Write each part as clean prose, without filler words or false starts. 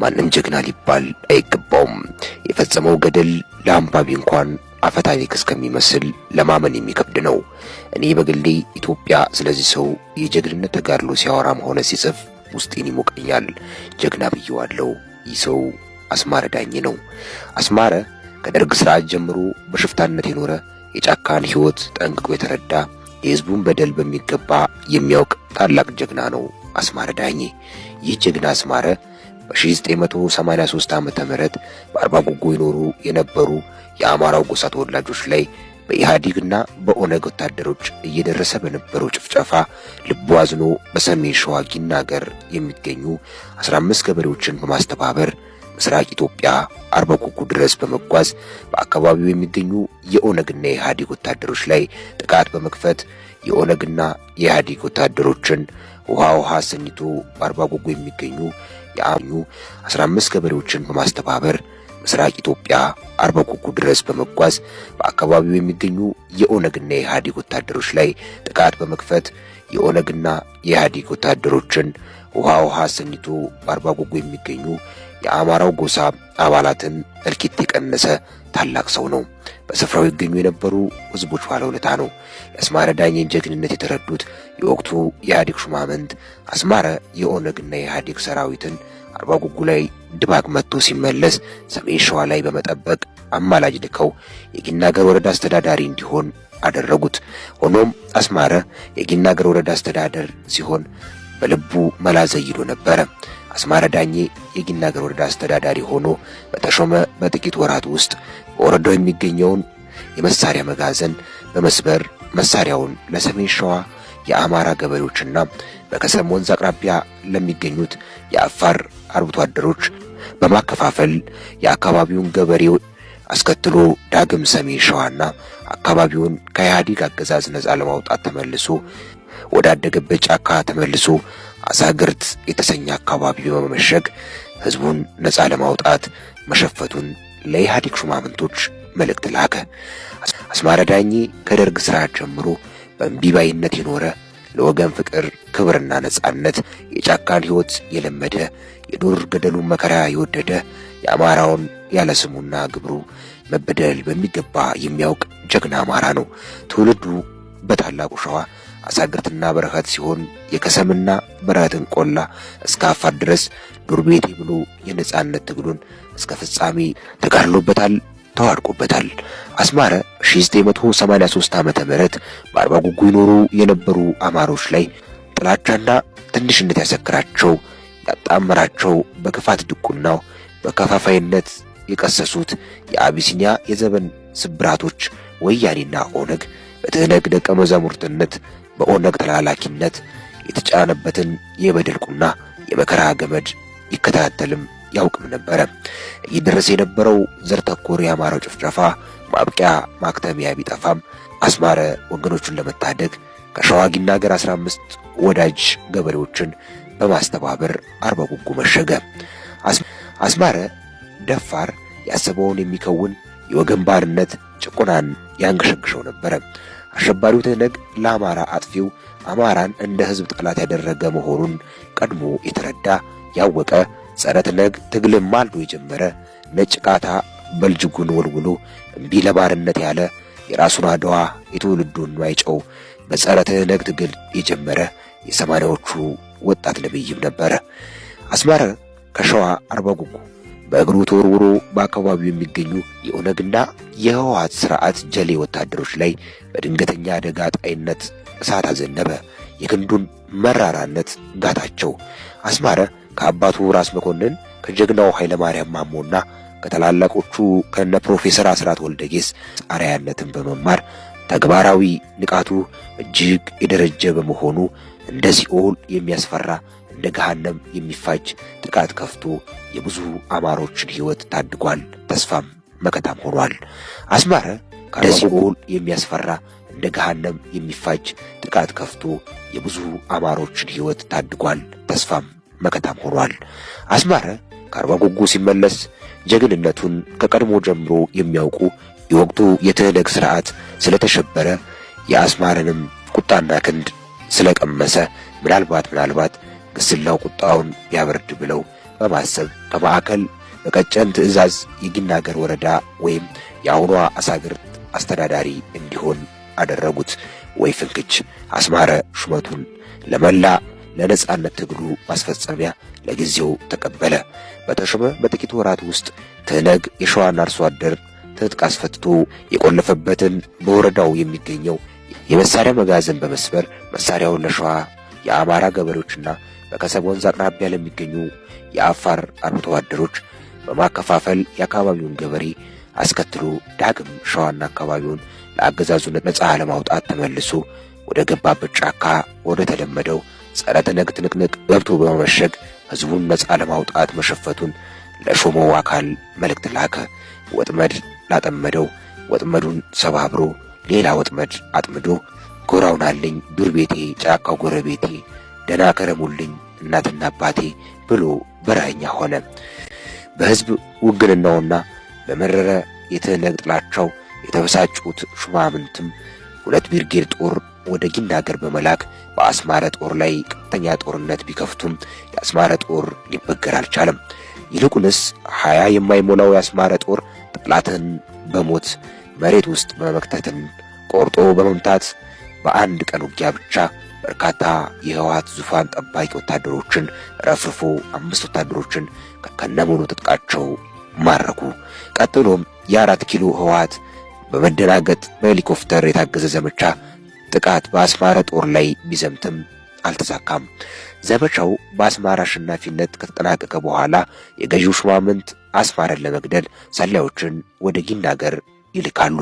ማንም ጀግና ሊባል አይገባውም። የፈጸመው ገድል ለአንባቢ እንኳን አፈታሪክ እስከሚመስል ለማመን የሚከብድ ነው። እኔ በግሌ ኢትዮጵያ ስለዚህ ሰው የጀግንነት ተጋድሎ ሲያወራም ሆነ ሲጽፍ ውስጤን ይሞቀኛል። ጀግና ብየዋለሁ። ይህ ሰው አስማረ ዳኜ ነው። አስማረ ከደርግ ስርዓት ጀምሮ በሽፍታነት የኖረ የጫካን ሕይወት ጠንቅቆ የተረዳ የሕዝቡን በደል በሚገባ የሚያውቅ ታላቅ ጀግና ነው አስማረ ዳኜ። ይህ ጀግና አስማረ በ1983 ዓመተ ምህረት በአርባ ጉጉ ይኖሩ የነበሩ የአማራው ጎሳ ተወላጆች ላይ በኢህአዴግና በኦነግ ወታደሮች እየደረሰ በነበረው ጭፍጨፋ ልቡ አዝኖ በሰሜን ሸዋ ጊናገር የሚገኙ 15 ገበሬዎችን በማስተባበር ምስራቅ ኢትዮጵያ አርባ ጉጉ ድረስ በመጓዝ በአካባቢው የሚገኙ የኦነግና የኢህአዴግ ወታደሮች ላይ ጥቃት በመክፈት የኦነግና የኢህአዴግ ወታደሮችን ውሃ አሰኝቶ በአርባ ጉጉ የሚገኙ የአኙ 15 ገበሬዎችን በማስተባበር ምስራቅ ኢትዮጵያ አርባ ጉጉ ድረስ በመጓዝ በአካባቢው የሚገኙ የኦነግና የኢህአዴግ ወታደሮች ላይ ጥቃት በመክፈት የኦነግና የኢህአዴግ ወታደሮችን ውሃ አሰኝቶ በአርባ ጉጉ የሚገኙ የአማራው ጎሳ አባላትን እልቂት የቀነሰ ታላቅ ሰው ነው። በስፍራው ይገኙ የነበሩ ህዝቦች ባለውለታ ነው። የአስማረ ዳኜን ጀግንነት የተረዱት የወቅቱ የኢህአዴግ ሹማምንት አስማረ የኦነግና የኢህአዴግ ሰራዊትን አርባ ጉጉ ላይ ድባቅ መጥቶ ሲመለስ ሰሜን ሸዋ ላይ በመጠበቅ አማላጅ ልከው የጊናገር ወረዳ አስተዳዳሪ እንዲሆን አደረጉት። ሆኖም አስማረ የጊናገር ወረዳ አስተዳደር ሲሆን በልቡ መላ ዘይሎ ነበረ። አስማረ ዳኜ የጊናገር ወረዳ አስተዳዳሪ ሆኖ በተሾመ በጥቂት ወራት ውስጥ በወረዳው የሚገኘውን የመሳሪያ መጋዘን በመስበር መሳሪያውን ለሰሜን ሸዋ የአማራ ገበሬዎችና በከሰም ወንዝ አቅራቢያ ለሚገኙት የአፋር አርብቶ አደሮች በማከፋፈል የአካባቢውን ገበሬው አስከትሎ ዳግም ሰሜን ሸዋና አካባቢውን ከኢህአዴግ አገዛዝ ነጻ ለማውጣት ተመልሶ ወዳደገበት ጫካ ተመልሶ አሳግርት የተሰኘ አካባቢ በመመሸግ ህዝቡን ነጻ ለማውጣት መሸፈቱን ለኢህአዴግ ሹማምንቶች መልእክት ላከ። አስማረ ዳኜ ከደርግ ስርዓት ጀምሮ በእምቢባይነት የኖረ ለወገን ፍቅር ክብርና ነጻነት የጫካን ሕይወት የለመደ የዱር ገደሉን መከራ የወደደ የአማራውን ያለ ስሙና ግብሩ መበደል በሚገባ የሚያውቅ ጀግና አማራ ነው። ትውልዱ በታላቁ ሸዋ አሳግርትና በረኸት ሲሆን የከሰምና በረኸትን ቆላ እስከ አፋር ድረስ ዱር ቤቴ ብሎ የነጻነት ትግሉን እስከ ፍጻሜ ተጋድሎበታል፣ ተዋድቆበታል። አስማረ 1983 ዓመተ ምህረት በአርባ ጉጉ ይኖሩ የነበሩ አማሮች ላይ ጥላቻና ትንሽነት ያሰክራቸው ያጣመራቸው በክፋት ድቁናው በከፋፋይነት የቀሰሱት የአቢሲኒያ የዘመን ስብራቶች ወያኔና ኦነግ በትህነግ ደቀ መዛሙርትነት በኦነግ ተላላኪነት የተጫነበትን የበደል ቁና የመከራ ገመድ ይከታተልም ያውቅም ነበረ። እየደረሰ የነበረው ዘር ተኮር የአማራው ጭፍጨፋ ማብቂያ ማክተሚያ ቢጠፋም አስማረ ወገኖቹን ለመታደግ ከሸዋ ጊናገር 15 ወዳጅ ገበሬዎችን በማስተባበር አርባ ጉጉ መሸገ። አስማረ ደፋር፣ ያሰበውን የሚከውን የወገን ባርነት ጭቆናን ያንገሸግሸው ነበረ። አሸባሪው ትህነግ ለአማራ አጥፊው አማራን እንደ ህዝብ ጠላት ያደረገ መሆኑን ቀድሞ የተረዳ ያወቀ ጸረ ትህነግ ትግልን ማልዶ የጀመረ ነጭ ቃታ በልጅጉን ወልውሎ እምቢ ለባርነት ያለ የራሱን አድዋ የትውልዱን ማይጨው በጸረ ትህነግ ትግል የጀመረ የሰማንያዎቹ ወጣት ነብይም ነበረ። አስማረ ከሸዋ አርባ ጉጉ በእግሩ ተወርውሮ በአካባቢው የሚገኙ የኦነግና የህወሓት ስርዓት ጀሌ ወታደሮች ላይ በድንገተኛ አደጋ ጣይነት እሳት አዘነበ። የክንዱን መራራነት ጋታቸው። አስማረ ከአባቱ ራስ መኮንን ከጀግናው ኃይለ ማርያም ማሞና ከታላላቆቹ ከነ ፕሮፌሰር አስራት ወልደጌስ አርአያነትን በመማር ተግባራዊ ንቃቱ እጅግ የደረጀ በመሆኑ እንደ ሲኦል የሚያስፈራ እንደ ገሃነም የሚፋጅ ጥቃት ከፍቶ የብዙ አማሮችን ሕይወት ታድጓል። ተስፋም መከታም ሆኗል። አስማረ ከሲኦል የሚያስፈራ እንደ ገሃነም የሚፋጅ ጥቃት ከፍቶ የብዙ አማሮችን ሕይወት ታድጓል። ተስፋም መከታም ሆኗል። አስማረ ከአርባ ጉጉ ሲመለስ ጀግንነቱን ከቀድሞ ጀምሮ የሚያውቁ የወቅቱ የትህነግ ስርዓት ስለተሸበረ የአስማረንም ቁጣና ክንድ ስለቀመሰ ምናልባት ግስላው ቁጣውን ቢያበርድ ብለው በማሰብ ከማዕከል በቀጨን ትዕዛዝ የጊናገር ወረዳ ወይም የአሁኗ አሳግርት አስተዳዳሪ እንዲሆን አደረጉት። ወይ ፍንክች! አስማረ ሹመቱን ለመላ ለነጻነት ትግሉ ማስፈጸሚያ ለጊዜው ተቀበለ። በተሾመ በጥቂት ወራት ውስጥ ትህነግ የሸዋን አርሶ አደር ትጥቅ አስፈትቶ የቆለፈበትን በወረዳው የሚገኘው የመሳሪያ መጋዘን በመስበር መሳሪያውን ለሸዋ የአማራ ገበሬዎችና በከሰብ ወንዝ አቅራቢያ ለሚገኙ የአፋር አርብቶ አደሮች በማከፋፈል የአካባቢውን ገበሬ አስከትሎ ዳግም ሸዋና አካባቢውን ለአገዛዙ ነጻ ለማውጣት ተመልሶ ወደ ገባበት ጫካ ወደ ተለመደው ጸረ ትህነግ ትንቅንቅ ገብቶ በመመሸግ ህዝቡን ነጻ ለማውጣት መሸፈቱን ለሾመው አካል መልእክት ላከ። ወጥመድ ላጠመደው ወጥመዱን ሰባብሮ ሌላ ወጥመድ አጥምዶ ጎራውን አለኝ ዱር ቤቴ ጫካው ጎረቤቴ ደና ከረሙልኝ እናትና አባቴ ብሎ በረሃኛ ሆነ። በህዝብ ውግንናውና በመረረ የትህነግ ጥላቻው የተበሳጩት ሹማምንትም 2 ብርጌድ ጦር ወደ ጊናገር በመላክ በአስማረ ጦር ላይ ቀጥተኛ ጦርነት ቢከፍቱም የአስማረ ጦር ሊበገር አልቻለም። ይልቁንስ 20 የማይሞላው የአስማረ ጦር ጠላትን በሞት መሬት ውስጥ በመክተትን ቆርጦ በመምታት በአንድ ቀን ውጊያ ብቻ በርካታ የህወሓት ዙፋን ጠባቂ ወታደሮችን ረፍርፎ 5 ወታደሮችን ከነሙሉ ትጥቃቸው ማረኩ። ቀጥሎም የ4 ኪሎ ህወሓት በመደናገጥ በሄሊኮፕተር የታገዘ ዘመቻ ጥቃት በአስማረ ጦር ላይ ቢዘምትም አልተሳካም። ዘመቻው በአስማራ አሸናፊነት ከተጠናቀቀ በኋላ የገዢው ሹማምንት አስማረን ለመግደል ሰላዮችን ወደ ጊናገር ይልካሉ።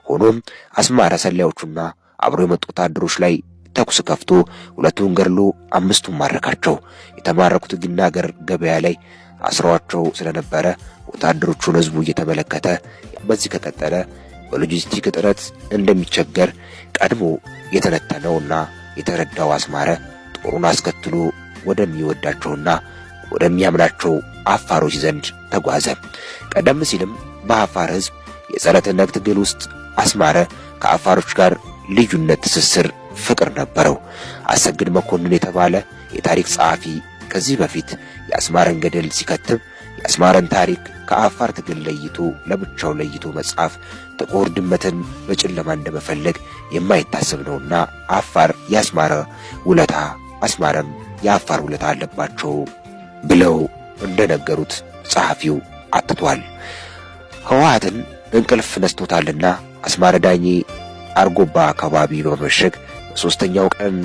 ሆኖም አስማረ ሰላዮቹና አብሮ የመጡ ወታደሮች ላይ ተኩስ ከፍቶ 2ቱን ገድሎ 5ቱን ማረካቸው። የተማረኩት ጊናገር ገበያ ላይ አስረዋቸው ስለነበረ ወታደሮቹን ህዝቡ እየተመለከተ በዚህ ከቀጠለ በሎጂስቲክ እጥረት እንደሚቸገር ቀድሞ የተነተነውና የተረዳው አስማረ ጦሩን አስከትሎ ወደሚወዳቸውና ወደሚያምናቸው አፋሮች ዘንድ ተጓዘ። ቀደም ሲልም በአፋር ህዝብ የጸረ ትህነግ ትግል ውስጥ አስማረ ከአፋሮች ጋር ልዩነት፣ ትስስር፣ ፍቅር ነበረው። አሰግድ መኮንን የተባለ የታሪክ ጸሐፊ ከዚህ በፊት የአስማረን ገድል ሲከትብ የአስማረን ታሪክ ከአፋር ትግል ለይቶ ለብቻው ለይቶ መጻፍ ጥቁር ድመትን በጨለማ እንደመፈለግ የማይታሰብ ነውና አፋር የአስማረ ውለታ አስማረም የአፋር ውለታ አለባቸው ብለው እንደነገሩት ጸሐፊው አትቷል። ህወሓትን እንቅልፍ ነስቶታልና አስማረ ዳኜ አርጎባ አካባቢ በመሸግ በ3ኛው ቀን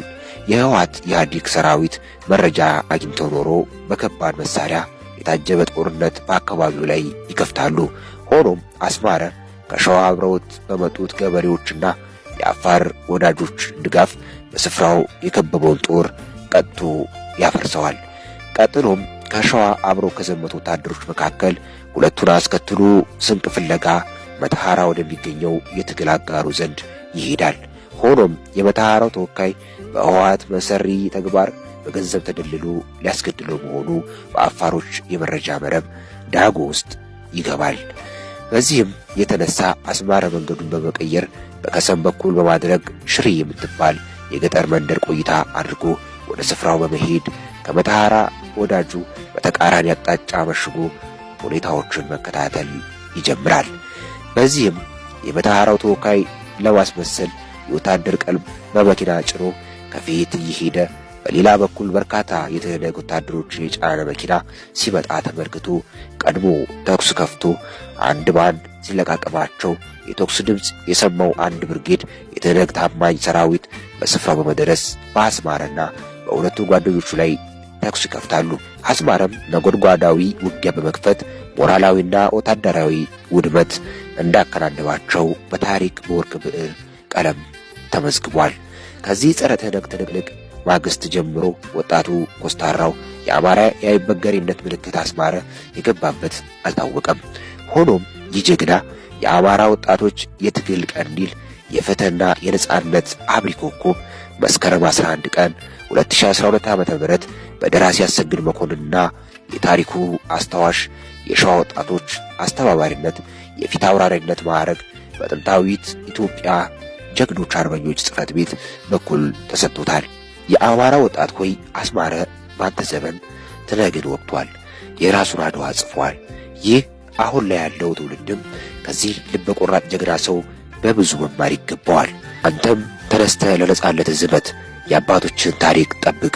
የህወሓት ኢህአዴግ ሰራዊት መረጃ አግኝተው ኖሮ በከባድ መሳሪያ የታጀበ ጦርነት በአካባቢው ላይ ይከፍታሉ። ሆኖም አስማረ ከሸዋ አብረውት በመጡት ገበሬዎችና የአፋር ወዳጆች ድጋፍ በስፍራው የከበበውን ጦር ቀጥቶ ያፈርሰዋል። ቀጥሎም ከሸዋ አብረው ከዘመቱ ወታደሮች መካከል 2ቱን አስከትሎ ስንቅ ፍለጋ መተሐራ ወደሚገኘው የትግል አጋሩ ዘንድ ይሄዳል። ሆኖም የመተሐራው ተወካይ በህወሓት መሰሪ ተግባር በገንዘብ ተደልሎ ሊያስገድለው መሆኑ በአፋሮች የመረጃ መረብ ዳጎ ውስጥ ይገባል። በዚህም የተነሳ አስማረ መንገዱን በመቀየር በከሰም በኩል በማድረግ ሽሬ የምትባል የገጠር መንደር ቆይታ አድርጎ ወደ ስፍራው በመሄድ ከመተሐራ ወዳጁ በተቃራኒ አቅጣጫ መሽጎ ሁኔታዎችን መከታተል ይጀምራል። በዚህም የመተሐራው ተወካይ ለማስመሰል የወታደር ቀልብ በመኪና ጭኖ ከፊት እየሄደ በሌላ በኩል በርካታ የትህነግ ወታደሮችን የጫነ መኪና ሲመጣ ተመልክቶ ቀድሞ ተኩስ ከፍቶ አንድ ባንድ ሲለቃቀማቸው የተኩስ ድምፅ የሰማው አንድ ብርጌድ የትህነግ ታማኝ ሰራዊት በስፍራው በመድረስ በአስማረና በሁለቱ ጓደኞቹ ላይ ተኩስ ይከፍታሉ። አስማረም ነጎድጓዳዊ ውጊያ በመክፈት ሞራላዊና ወታደራዊ ውድመት እንዳከናነባቸው በታሪክ በወርቅ ብዕር ቀለም ተመዝግቧል። ከዚህ ጸረ ትህነግ ትንቅንቅ ማግስት ጀምሮ ወጣቱ ኮስታራው የአማራ የአይበገሬነት ምልክት አስማረ የገባበት አልታወቀም። ሆኖም ይህ ጀግና የአማራ ወጣቶች የትግል ቀንዲል፣ የፍትህና የነጻነት አብሪ ኮከብ መስከረም 11 ቀን 2012 ዓ.ም በደራሲ አሰግድ መኮንንና የታሪኩ አስታዋሽ የሸዋ ወጣቶች አስተባባሪነት የፊት አውራሪነት ማዕረግ በጥንታዊት ኢትዮጵያ ጀግኖች አርበኞች ጽሕፈት ቤት በኩል ተሰጥቶታል። የአማራ ወጣት ሆይ አስማረ ባንተ ዘመን ትህነግን ወቅቷል። የራሱን አድዋ ጽፏል። ይህ አሁን ላይ ያለው ትውልድም ከዚህ ልበ ቆራጥ ጀግና ሰው በብዙ መማር ይገባዋል። አንተም ተነስተህ ለነጻነት ዝመት፣ የአባቶችን ታሪክ ጠብቅ፣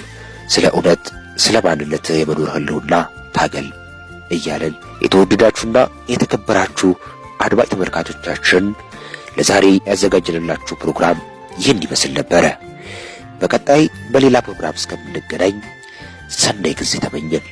ስለ እውነት ስለ ማንነት የመኖር ህልውና ታገል እያለን የተወደዳችሁና የተከበራችሁ አድማጭ ተመልካቾቻችን ለዛሬ ያዘጋጀንላችሁ ፕሮግራም ይህን ይመስል ነበረ። በቀጣይ በሌላ ፕሮግራም እስከምንገናኝ ሰናይ ጊዜ ተመኘን።